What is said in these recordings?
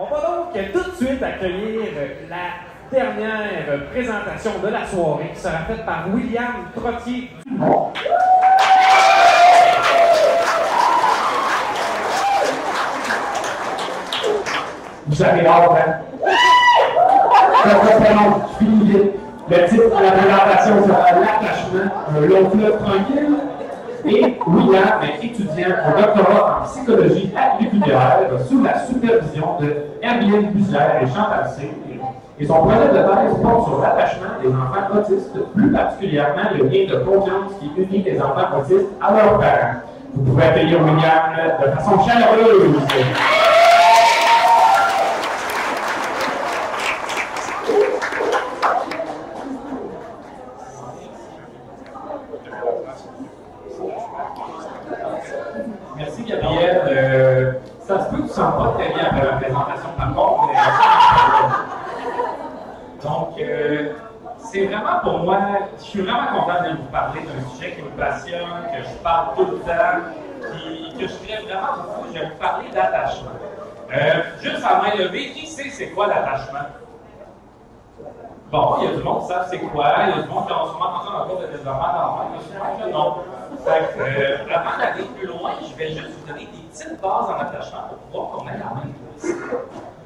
On va donc tout de suite accueillir la dernière présentation de la soirée qui sera faite par William Trottier. Vous avez hâte, hein? Ça sera très long, je finis vite. Le titre de la présentation sera L'attachement, un long fleuve tranquille. Et William est étudiant au doctorat en psychologie à l'UQTR sous la supervision de Hermione Bussière et Chantal C. Et son projet de thèse porte sur l'attachement des enfants autistes, plus particulièrement le lien de confiance qui unit les enfants autistes à leurs parents. Vous pouvez accueillir William de façon chaleureuse. Merci Gabriel. Ça se peut que tu ne sens pas très bien après la présentation par contre. Donc, c'est vraiment pour moi, je suis vraiment content de vous parler d'un sujet qui me passionne, que je parle tout le temps, que je ferais vraiment beaucoup. Je vais vous parler d'attachement. Juste à main levée, qui sait c'est quoi l'attachement? Bon, il y a du monde qui savent c'est quoi, il y a du monde qui ont sûrement entendu dans le cours de développement d'enfants, il y a sûrement que non. Avant d'aller plus loin, je vais juste vous donner des petites bases en attachement pour pouvoir qu'on ait la même place.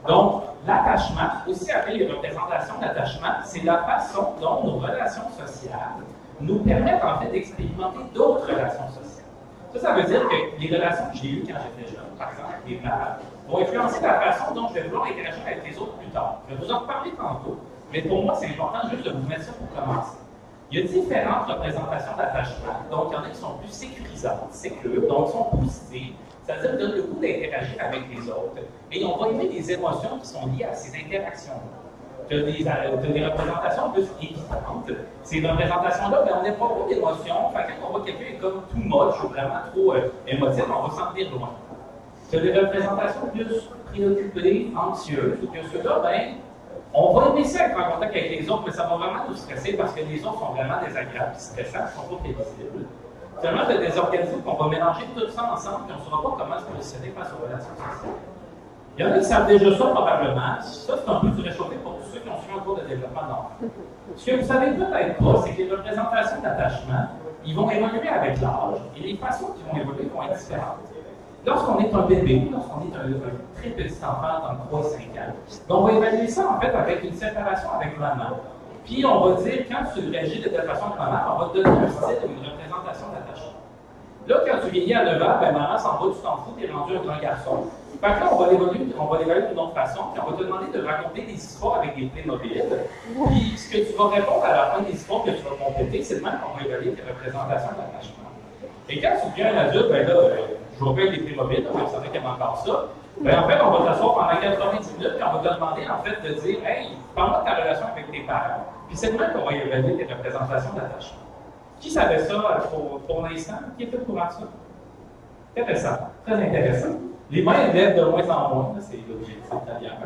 Donc, l'attachement, aussi appelé les représentations d'attachement, c'est la façon dont nos relations sociales nous permettent en fait d'expérimenter d'autres relations sociales. Ça veut dire que les relations que j'ai eues quand j'étais jeune, par exemple avec mes parents, vont influencer la façon dont je vais vouloir interagir avec les autres plus tard. Je vais vous en reparler tantôt, mais pour moi, c'est important juste de vous mettre ça pour commencer. Il y a différentes représentations d'attachement. Donc, il y en a qui sont plus sécurisantes, sécures, donc sont positives. C'est-à-dire qu'ils donnent le goût d'interagir avec les autres. Et on va aimer des émotions qui sont liées à ces interactions-là. Tu as des représentations plus évitantes. Ces représentations-là, ben, on n'est pas beaucoup d'émotions. Quand on voit quelqu'un est comme tout moche ou vraiment trop émotif, on va s'en tenir loin. Tu as des représentations plus préoccupées, anxieuses, ou que ceux-là, ben, on va aimer ça être en contact avec les autres, mais ça va vraiment nous stresser parce que les autres sont vraiment désagréables, stressants, ils ne sont pas prévisibles. Finalement, tu as des organismes qu'on va mélanger tout ça ensemble et on ne saura pas comment se positionner face aux relations sociales. Il y en a qui savent déjà ça probablement. Ça, c'est un peu du réchauffé pour tous ceux qui ont suivi un cours de développement d'enfants. Ce que vous savez peut-être pas, c'est que les représentations d'attachement, ils vont évoluer avec l'âge et les façons qu'ils vont évoluer vont être différentes. Lorsqu'on est un bébé, lorsqu'on est un très petit enfant, dans 3 5 ans, on va évaluer ça en fait avec une séparation avec maman. Puis on va dire, quand tu réagis de telle façon que maman, on va te donner un style, une représentation d'attachement. Là, quand tu vieillis à 9 ans, ben maman s'en va, tu t'en fous, tu es rendu un grand garçon. Fait que là, on va l'évaluer d'une autre façon, puis on va te demander de raconter des histoires avec des Playmobil. Puis ce que tu vas répondre à la fin des histoires que tu vas compléter, c'est le même qu'on va évaluer tes représentations d'attachement. Et quand tu deviens un adulte, ben là, je vais avec des Playmobil, donc ça fait qu'il y a encore ça. Ben en fait, on va t'asseoir pendant 90 minutes, puis on va te demander en fait de dire, hey, parle-moi de ta relation avec tes parents. Puis c'est le même qu'on va évaluer tes représentations d'attachement. Qui savait ça pour l'instant? Qui était au courant de ça? Intéressant, très intéressant. Les mains lèvent de moins en moins, c'est l'objectif d'ailleurs.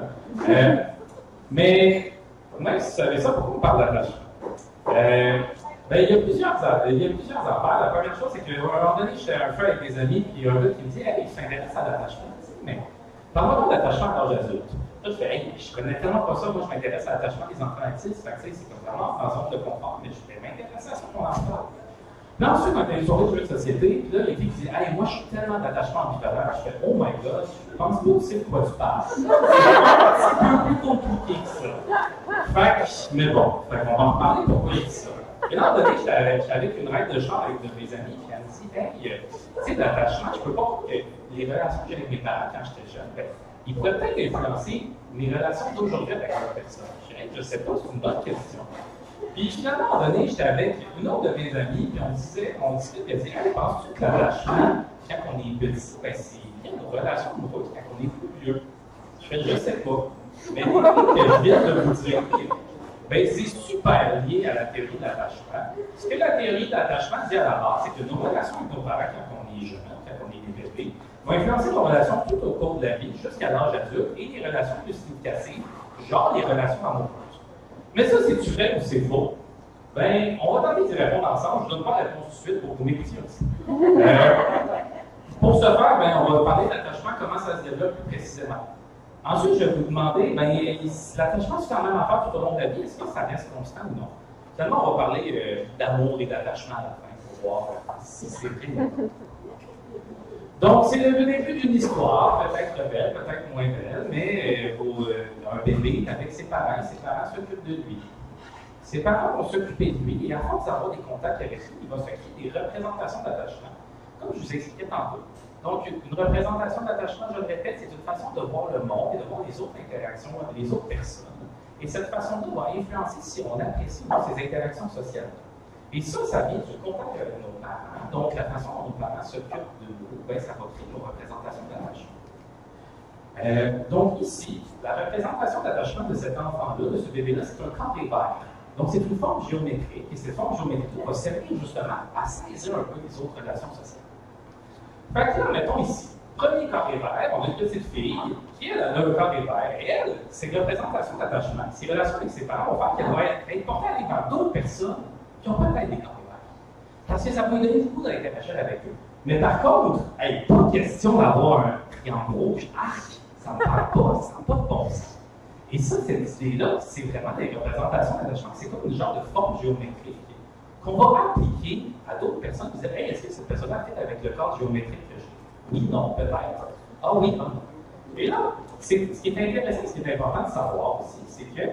Mais même si vous savez ça, pourquoi on parle d'attachement? Ben, il y a plusieurs affaires. La première chose, c'est qu'à un moment donné, j'étais un peu avec des amis, puis il y a un gars qui me dit, hey, il s'intéresse à l'attachement. Mais parle-moi d'attachement à l'âge adulte. Là, je fais, hey, je connais tellement pas ça, moi je m'intéresse à l'attachement des enfants autistes, c'est comme vraiment en zone de confort, mais je vais m'intéresser à ce qu'on en parle. Puis ensuite, on a une soirée de jeux de société, puis là, les filles disent, hey, moi je suis tellement d'attachement ambivalent, je fais, oh my god, je pense pas aussi de quoi tu parles. C'est un peu plus compliqué que ça. Fait que, mais bon, on va en parler pourquoi je dis ça. Et là, à un moment donné, j'étais avec une règle de char avec de mes amis, qui me dit, hey, tu sais, l'attachement, je peux pas croire que les relations que j'ai avec mes parents quand j'étais jeune, ben, ils pourraient peut-être influencer mes relations d'aujourd'hui avec d'autres personnes. Je ne sais pas, c'est une bonne question. Puis finalement, à un moment donné, j'étais avec une autre de mes amies, puis on discute, puis elle dit, hey, penses-tu que l'attachement, quand on est petit, ben, c'est bien nos relations amoureuses quand on est plus vieux? Je fais, je sais pas. Mais que je viens de vous dire, ben, c'est super lié à la théorie de l'attachement. Ce que la théorie de l'attachement dit à la base, c'est que nos relations avec nos parents quand on est jeune, quand on est des bébés, vont influencer nos relations tout au cours de la vie, jusqu'à l'âge adulte, et les relations plus significatives, genre les relations amoureuses. Mais ça, c'est-tu vrai ou c'est faux? Ben, on va tenter d'y répondre ensemble. Je ne donne pas la réponse tout de suite pour que vous m'écoutiez aussi. Pour ce faire, ben, on va parler d'attachement, comment ça se développe plus précisément. Ensuite, je vais vous demander, l'attachement, c'est quand même à faire tout au long de la vie. Est-ce que ça reste constant ou non? Finalement, on va parler d'amour et d'attachement à la fin pour voir si c'est vrai. Donc, c'est le début d'une histoire, peut-être belle, peut-être moins belle, mais un bébé avec ses parents s'occupent de lui. Ses parents vont s'occuper de lui et à force d'avoir des contacts avec lui, il va se créer des représentations d'attachement, comme je vous expliquais tantôt. Donc, une représentation d'attachement, je le répète, c'est une façon de voir le monde et de voir les autres interactions avec les autres personnes. Et cette façon-là va influencer si on apprécie ces interactions sociales. Et ça vient du contact avec nos parents. Donc, la façon dont nos parents s'occupent de nous, ça va créer nos représentations d'attachement. Donc, ici, la représentation d'attachement de cet enfant-là, de ce bébé-là, c'est un carré vert. Donc, c'est une forme géométrique. Et cette forme géométrique va servir justement à saisir un peu les autres relations sociales. Fait que là, mettons ici, premier carré vert, on a une petite fille qui, elle, a un carré vert. Et elle, ses représentations d'attachement, ses relations avec ses parents vont faire qu'elle va être portée à aller vers d'autres personnes qui ont peut-être des carrés verts. Parce que ça peut donner beaucoup d'interaction avec eux. Mais par contre, pas question d'avoir un triangle rouge. Ça ne parle pas, ça n'a pas de bon sens. Et ça, cette idée-là, c'est vraiment des représentations d'attachement. C'est comme une genre de forme géométrique qu'on va appliquer à d'autres personnes qui disent « Hey, est-ce que cette personne-là fait avec le cadre géométrique que j'ai? » Oui, non, peut-être. Ah oui, non. Et là, ce qui est intéressant, ce qui est important de savoir aussi, c'est que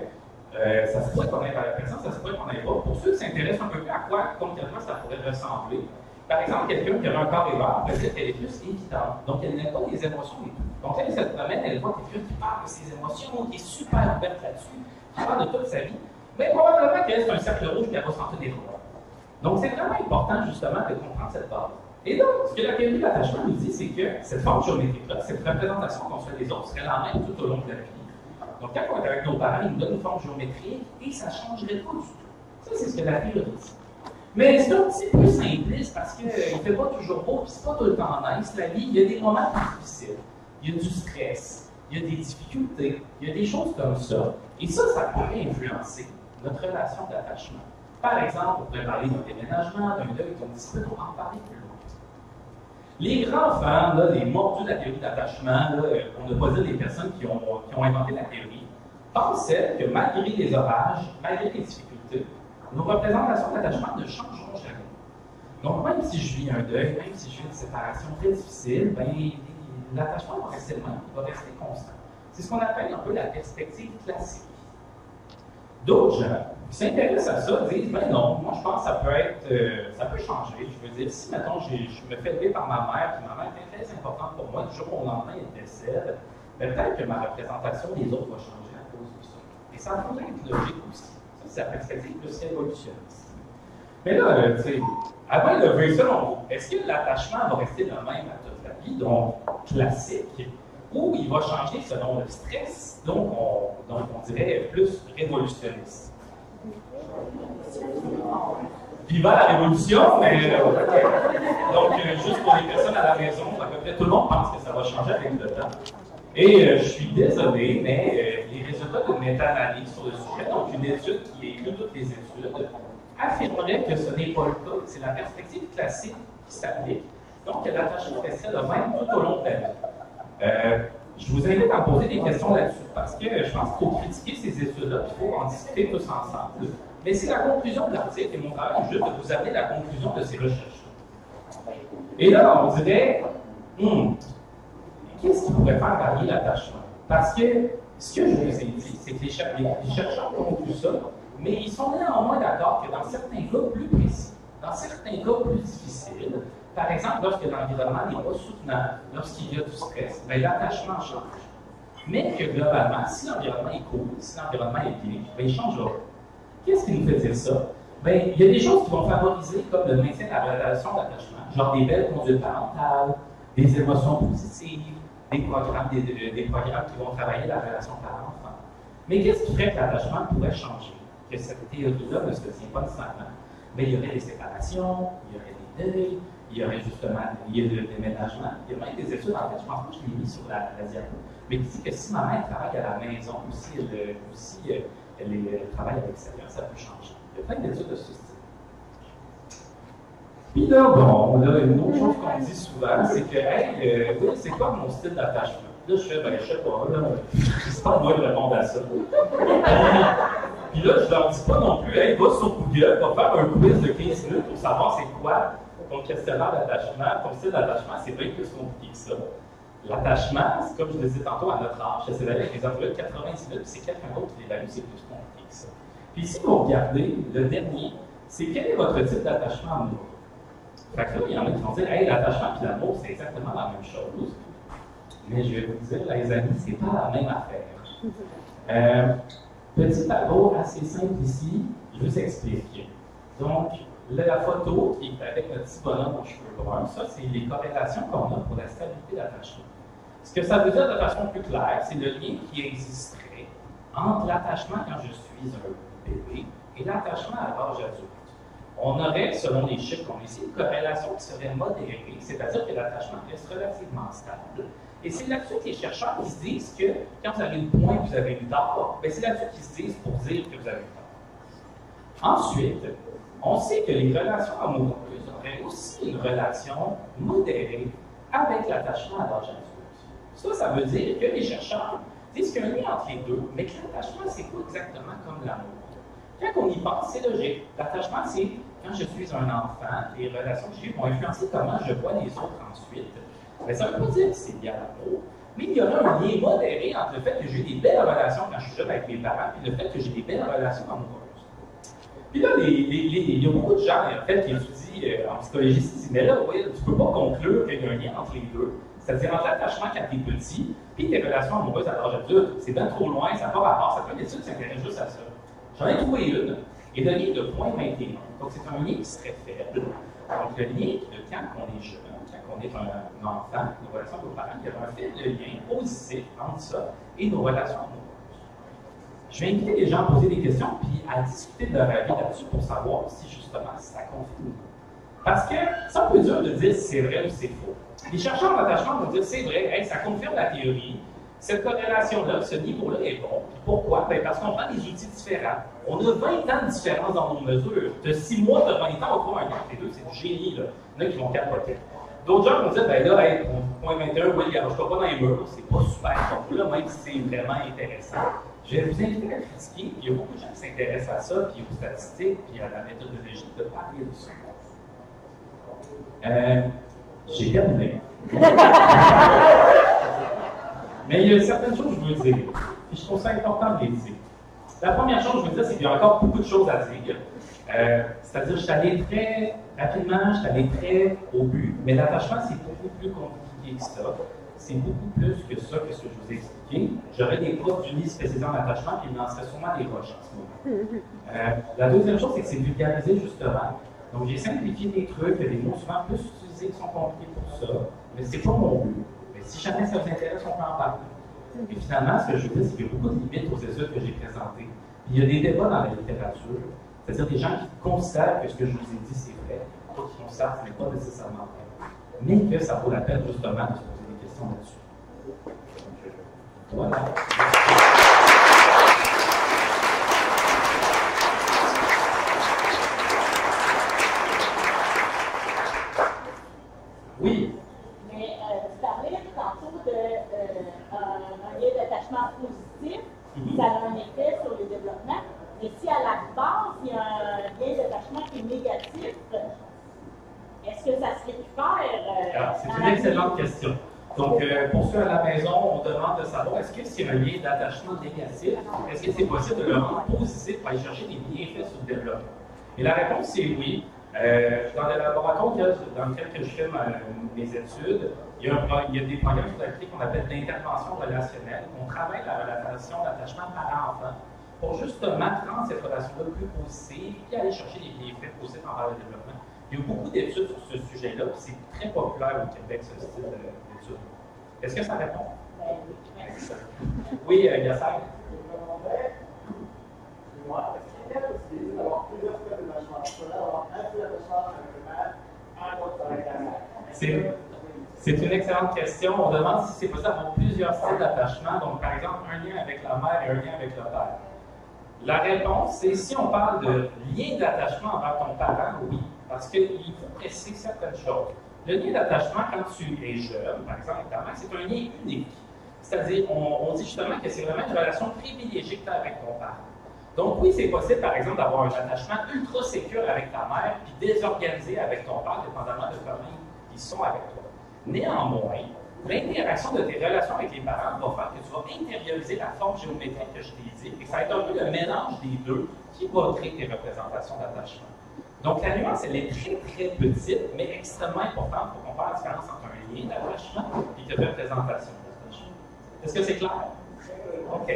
ça se pourrait qu'on aille vers la personne, ça se pourrait qu'on aille pas. Pour ceux qui s'intéressent un peu plus à quoi, concrètement, ça pourrait ressembler. Par exemple, quelqu'un qui a un carré vert, peut-être qu'elle est plus évidente. Donc, elle n'a pas des émotions et tout. Donc, elle, cette semaine, elle voit quelqu'un qui parle de ses émotions, qui est super ouverte là-dessus, qui parle de toute sa vie. Mais probablement qu'elle, c'est un cercle rouge qui a ressenti des droits. Donc, c'est vraiment important, justement, de comprendre cette base. Et donc, ce que la théorie de l'attachement nous dit, c'est que cette forme géométrique-là, cette représentation qu'on fait des autres, serait la même tout au long de la vie. Donc, quand on est avec nos parents, ils nous donnent une forme géométrique et ça ne changerait pas du tout. Ça, c'est ce que la théorie dit. Mais c'est un petit peu simpliste parce qu'il ne fait pas toujours beau, puis c'est pas tout le temps nice, la vie. Il y a des moments difficiles, il y a du stress, il y a des difficultés, il y a des choses comme ça. Et ça pourrait influencer notre relation d'attachement. Par exemple, on pourrait parler d'un déménagement, d'un deuil, d'une dispute, on va en parler plus loin. Les grands fans, là, les mordus de la théorie d'attachement, on ne pas dire les personnes qui ont inventé la théorie, pensaient que malgré les orages, malgré les difficultés, nos représentations d'attachement ne changeront jamais. Donc, même si je vis un deuil, même si je vis une séparation très difficile, l'attachement va rester le même, il va rester constant. C'est ce qu'on appelle un peu la perspective classique. D'autres gens qui s'intéressent à ça disent, non, moi je pense que ça peut changer. Je veux dire, si maintenant je me fais élever par ma mère, puis ma mère est très importante pour moi, du jour au lendemain elle décède, peut-être que ma représentation des autres va changer à cause de ça. Et ça pourrait être logique aussi. Ça, c'est la perspective plus évolutionniste. Mais là, tu sais, avant de lever ça, est-ce que l'attachement va rester le même à toute la vie, donc classique, ou il va changer selon le stress, donc on dirait plus révolutionniste? Vivant la révolution, mais donc juste pour les personnes à la maison, à peu près tout le monde pense que ça va changer avec le temps. Et je suis désolé, mais les résultats d'une méta-analyse sur le sujet, donc une étude qui inclut toutes les études, affirmerait que ce n'est pas le cas, c'est la perspective classique qui s'applique. Donc l'attachement restait le même tout au long de la vie. Je vous invite à poser des questions là-dessus, parce que je pense qu'il faut critiquer ces études-là, il faut en discuter tous ensemble. Mais c'est la conclusion de l'article, et mon travail est juste de vous amener la conclusion de ces recherches-là. Et là, on dirait, qu'est-ce qui pourrait faire varier l'attachement? Parce que ce que je vous ai dit, c'est que les chercheurs concluent ça, mais ils sont néanmoins d'accord que dans certains cas plus précis, dans certains cas plus difficiles, par exemple, lorsque l'environnement n'est pas soutenable, lorsqu'il y a du stress, l'attachement change. Mais que globalement, si l'environnement est cool, si l'environnement est bien, il ne changera pas. Qu'est-ce qui nous fait dire ça? Il y a des choses qui vont favoriser, comme le maintien de la relation d'attachement, genre des belles conduites parentales, des émotions positives, des programmes qui vont travailler la relation parent-enfant. Mais qu'est-ce qui ferait que l'attachement pourrait changer? Que cette théorie-là ne se tient pas nécessairement. Il y aurait des séparations, il y aurait des deuils, il y aurait justement le déménagement. Il y a même des études, en fait, je pense pas que je l'ai mis sur la diapo, mais qui dit que si ma mère travaille à la maison ou si elle travaille à l'extérieur, ça peut changer. Il y a plein d'études de ce style. Puis là, une autre chose qu'on dit souvent, c'est que, oui, c'est quoi mon style d'attachement? Là, je fais, ben, je sais pas, là, c'est pas moi de répondre à ça. Puis là, je leur dis pas non plus, hey, va sur Google, va faire un quiz de 15 minutes pour savoir c'est quoi ton questionnaire d'attachement, ton style d'attachement, c'est bien plus compliqué que ça. L'attachement, c'est comme je le disais tantôt, à notre âge, ça s'évalue avec les emplois de 90 minutes, puis c'est quelqu'un d'autre qui l'évalue, c'est plus compliqué que ça. Puis si vous regardez, le dernier, c'est quel est votre type d'attachement amoureux? Fait que là, il y en a qui vont dire, hey, l'attachement et l'amour, c'est exactement la même chose. Mais je vais vous dire, les amis, c'est pas la même affaire. Petit tableau assez simple ici, je vous explique. Donc, la photo qui est avec notre petit bonhomme aux cheveux bruns, ça, c'est les corrélations qu'on a pour la stabilité d'attachement. Ce que ça veut dire de façon plus claire, c'est le lien qui existerait entre l'attachement quand je suis un bébé et l'attachement à l'âge adulte. On aurait, selon les chiffres qu'on a ici, une corrélation qui serait modérée, c'est-à-dire que l'attachement reste relativement stable. Et c'est là-dessus que les chercheurs qui se disent que quand vous avez le point que vous avez eu tort, c'est là-dessus qu'ils se disent pour dire que vous avez eu tort. Ensuite, on sait que les relations amoureuses auraient aussi une relation modérée avec l'attachement à l'âge adulte. Ça veut dire que les chercheurs disent qu'il y a un lien entre les deux, mais que l'attachement, c'est pas exactement comme l'amour. Quand on y pense, c'est logique. L'attachement, c'est quand je suis un enfant, les relations que j'ai vont influencer comment je vois les autres ensuite. Mais ça ne veut pas dire que c'est lié à l'amour, mais il y aura un lien modéré entre le fait que j'ai des belles relations quand je suis jeune avec mes parents et le fait que j'ai des belles relations amoureuses. Puis là, il y a beaucoup de gens en fait, qui étudient en psychologie qui disent, mais là, oui, tu ne peux pas conclure qu'il y a un lien entre les deux. C'est-à-dire entre l'attachement quand tu es petit et tes relations amoureuses à l'âge adulte. C'est bien trop loin, ça n'a pas rapport. Ça fait une étude qui s'intéresse juste à ça. J'en ai trouvé une, et le lien de 0.21. Donc, c'est un lien qui serait faible. Donc, le lien de quand on est jeune, quand on est un enfant, nos relations avec nos parents, il y a un faible lien positif entre ça et nos relations amoureuses. Je vais inviter les gens à poser des questions puis à discuter de leur avis là-dessus pour savoir si, justement, ça confirme. Parce que c'est un peu dur de dire si c'est vrai ou c'est faux. Les chercheurs d'attachement vont dire c'est vrai, hey, ça confirme la théorie. Cette corrélation-là, ce niveau-là est bon. Pourquoi? Ben parce qu'on prend des outils différents. On a 20 ans de différence dans nos mesures. De 6 mois, de 20 ans, on trouve un lien entre les deux. C'est du génie, là. Il y en a qui vont capoter. D'autres gens vont dire, ben là, hey, point 21, oui, je ne pas dans les murs. C'est pas super bon, là, même si c'est vraiment intéressant. Je vais vous inviter à critiquer. Il y a beaucoup de gens qui s'intéressent à ça, puis aux statistiques, puis à la méthodologie, de parler de ça. J'ai terminé. Mais il y a certaines choses que je veux dire, et je trouve ça important de les dire. La première chose que je veux dire, c'est qu'il y a encore beaucoup de choses à dire. C'est-à-dire, je suis allé très rapidement, je suis allé très au but, mais l'attachement, c'est beaucoup plus compliqué que ça. C'est beaucoup plus que ça que ce que je vous ai expliqué. J'aurais des profs d'unis spécialisés en attachement, puis il m'en serait sûrement des roches en ce moment. La deuxième chose, c'est que c'est vulgarisé, justement. Donc, j'ai simplifié des trucs, il y a des mots souvent plus utilisés qui sont compliqués pour ça, mais c'est pas mon but. Si jamais ça vous intéresse, on peut en parler. Et finalement, ce que je veux dire, c'est qu'il y a beaucoup de limites aux études que j'ai présentées. Puis il y a des débats dans la littérature, c'est-à-dire des gens qui considèrent que ce que je vous ai dit, c'est vrai, d'autres qui considèrent que ce n'est pas nécessairement vrai, mais que ça vaut la peine justement de se poser des questions là-dessus. Voilà. Oui. Un lien d'attachement positif, ça a un effet sur le développement. Mais si à la base, il y a un lien d'attachement qui est négatif, est-ce que ça se récupère? C'est une excellente question. Donc, pour ceux à la maison, on demande de savoir, est-ce que c'est un lien d'attachement négatif? Est-ce que c'est possible de le rendre positif pour aller chercher des bienfaits sur le développement? Et la réponse, c'est oui. Dans le laboratoire dans lequel je fais mes études, il y a des programmes qu'on appelle l'intervention relationnelle. On travaille la relation d'attachement parent-enfant pour justement rendre cette relation-là plus positive et aller chercher des bienfaits positifs envers le développement. Il y a beaucoup d'études sur ce sujet-là, c'est très populaire au Québec, ce style d'études. Est-ce que ça répond? Oui, Yasser. C'est une excellente question. On demande si c'est possible d'avoir plusieurs styles d'attachement. Donc, par exemple, un lien avec la mère et un lien avec le père. La réponse, c'est si on parle de lien d'attachement envers ton parent, oui. Parce qu'il faut préciser certaines choses. Le lien d'attachement, quand tu es jeune, par exemple, avec ta mère, c'est un lien unique. C'est-à-dire, on dit justement que c'est vraiment une relation privilégiée que tu as avec ton parent. Donc oui, c'est possible, par exemple, d'avoir un attachement ultra sécure avec ta mère, puis désorganisé avec ton père, dépendamment de comment ils sont avec toi. Néanmoins, l'interaction de tes relations avec les parents va faire que tu vas intérioriser la forme géométrique que je t'ai dit, et ça va être un peu le mélange des deux qui va créer tes représentations d'attachement. Donc la nuance, elle est très très petite, mais extrêmement importante pour qu'on fasse la différence entre un lien d'attachement et une représentation d'attachement. Est-ce que c'est clair? OK.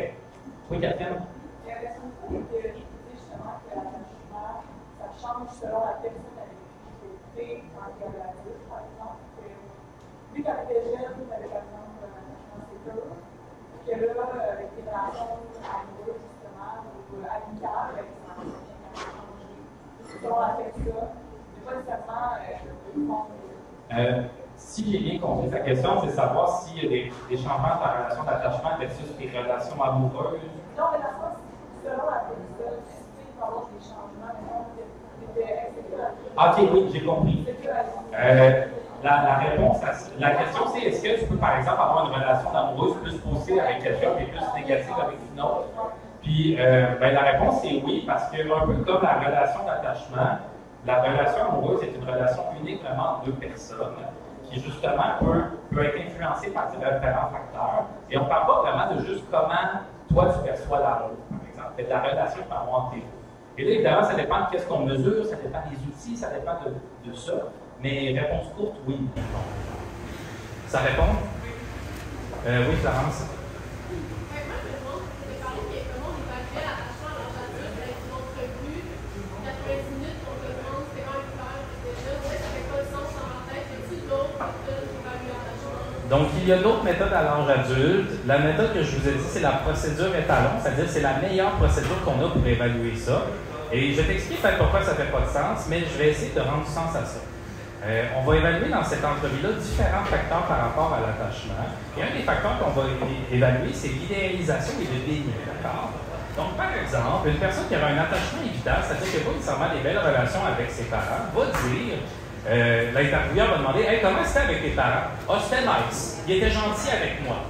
Oui, Catherine? Il y a raison que justement que l'attachement, ça change selon la personne avec qui tu es quand tu es adulte, par exemple. Vu quand tu étais jeune, tu avais par exemple un attachement sécure, que là, avec tes relations amoureuses, justement, ou amicales, ça a changé. Selon la personne, c'est pas nécessairement le fond. Si j'ai bien compris ta question, c'est savoir s'il y a des changements dans ta relation d'attachement versus tes relations amoureuses. Non, mais dans le sens, selon la personne, est-ce qu'il peut y avoir des changements, mais OK, oui, j'ai compris. La réponse, la question c'est est-ce que tu peux par exemple avoir une relation d'amoureuse plus positive avec quelqu'un et plus négative avec une autre? Puis la réponse c'est oui, parce que un peu comme la relation d'attachement, la relation amoureuse est une relation unique vraiment entre deux personnes qui justement peut être influencée par différents facteurs. Et on ne parle pas vraiment de juste comment toi tu perçois l'amour, par exemple, mais de la relation par rapport entre tes deux. Et là, évidemment, ça dépend de qu'est-ce qu'on mesure, ça dépend des outils, ça dépend de ça. Mais réponse courte, oui. Ça répond? Oui, Florence. Donc, il y a d'autres méthodes à l'âge adulte. La méthode que je vous ai dit, c'est la procédure étalon, c'est-à-dire c'est la meilleure procédure qu'on a pour évaluer ça. Et je t'explique pourquoi ça ne fait pas de sens, mais je vais essayer de rendre du sens à ça. On va évaluer dans cette entrevue-là différents facteurs par rapport à l'attachement. Et un des facteurs qu'on va évaluer, c'est l'idéalisation et le déni, d'accord? Donc, par exemple, une personne qui aura un attachement évident, c'est-à-dire qu'il n'a pas nécessairement des belles relations avec ses parents, va dire, l'intervieweur va demander « Hey, comment c'était avec tes parents? »« Ah, c'était nice. Il était gentil avec moi. »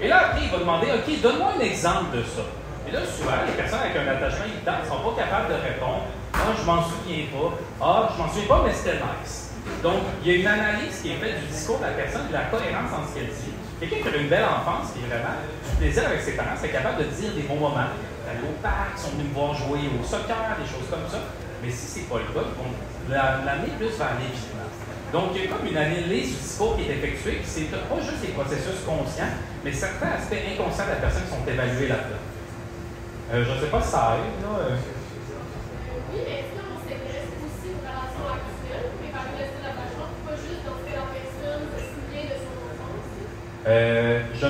Et là, après, il va demander « OK, donne-moi un exemple de ça. » Et là, souvent, les personnes avec un attachement évident ne sont pas capables de répondre « Ah, je m'en souviens pas. Ah, je m'en souviens pas, mais c'était nice. » Donc, il y a une analyse qui est faite du discours de la personne, de la cohérence en ce qu'elle dit. Quelqu'un qui a une belle enfance, qui est vraiment du plaisir avec ses parents, c'est capable de dire des bons moments. D'aller au parc, ils sont venus me voir jouer au soccer, des choses comme ça. Mais si c'est pas le cas, ils vont l'amener plus vers l'évitement. Donc, il y a comme une analyse du discours qui est effectuée, puis c'est pas juste les processus conscients, mais certains aspects inconscients de la personne qui sont évalués là-dedans. Je ne sais pas si ça aide, là. Oui, mais est-ce qu'on s'intéresse aussi aux relations actuelles pour évaluer le style d'attachement, pas juste dans ce que la personne se souvient de son enfance? Je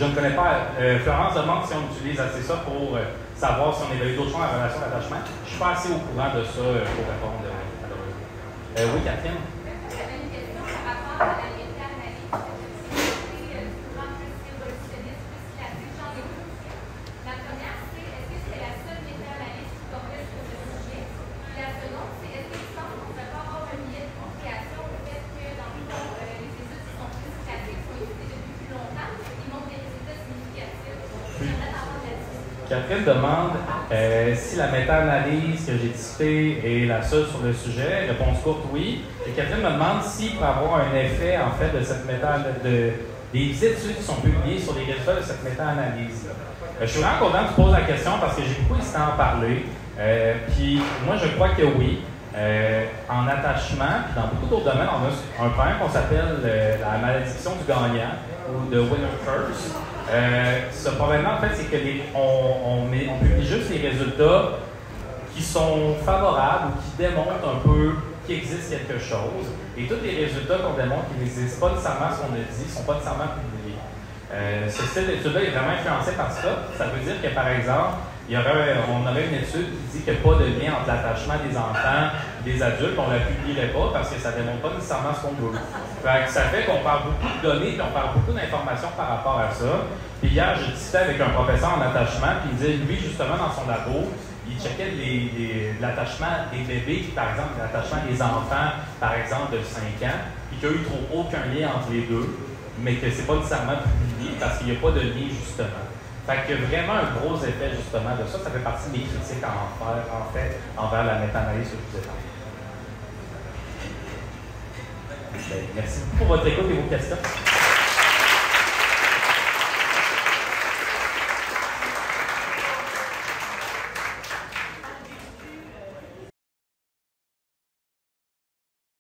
ne connais pas. Florence demande si on utilise assez ça pour savoir si on évalue d'autres choses en relation d'attachement. Je ne suis pas assez au courant de ça pour répondre malheureusement. Oui, Catherine? J'avais une question par rapport à la méta-analyse. C'est souvent plus évolutionniste, plus classique. J'en ai deux. La première, c'est est-ce que c'est la seule méta-analyse qui portait sur ce sujet? La seconde, c'est est-ce qu'il semble qu'on ne peut pas avoir un biais de compréhension au fait que, dans le fond, les études qui sont plus classiques, sont étudiées depuis plus longtemps, ils montrent des résultats significatifs. J'aimerais t'entendre là-dessus. Catherine demande si la méta-analyse que j'ai discutée est la seule sur le sujet. Réponse courte, oui. Et Catherine me demande s'il peut avoir un effet, en fait, de cette des études qui sont publiées sur les résultats de cette méta-analyse. Je suis vraiment content que tu poses la question parce que j'ai beaucoup hésité à en parler. Puis moi, je crois que oui. En attachement, puis dans beaucoup d'autres domaines, on a un problème qu'on s'appelle la malédiction du gagnant ou de winner curse. Ce problème-là, en fait, c'est que on publie juste les résultats qui sont favorables ou qui démontrent un peu qu'il existe quelque chose. Et tous les résultats qu'on démontre qui n'existent pas nécessairement ce qu'on a dit ne sont pas nécessairement publiés. Ce style d'étude-là est vraiment influencé par ça. Ça veut dire que, par exemple, on aurait une étude qui dit qu'il n'y a pas de lien entre l'attachement des enfants et des adultes. On ne la publierait pas parce que ça ne démontre pas nécessairement ce qu'on veut. Ça fait qu'on parle beaucoup de données et on parle beaucoup d'informations par rapport à ça. Puis hier, j'ai discuté avec un professeur en attachement, puis il disait, lui, justement, dans son labo, il checkait l'attachement des bébés, par exemple, l'attachement des enfants, par exemple, de 5 ans, puis qu'il ne trouve aucun lien entre les deux, mais que c'est pas nécessairement publié parce qu'il n'y a pas de lien, justement. Fait que vraiment un gros effet, justement, de ça. Ça fait partie des critiques envers la méta-analyse que je vous ai parlé. Merci beaucoup pour votre écoute et vos questions.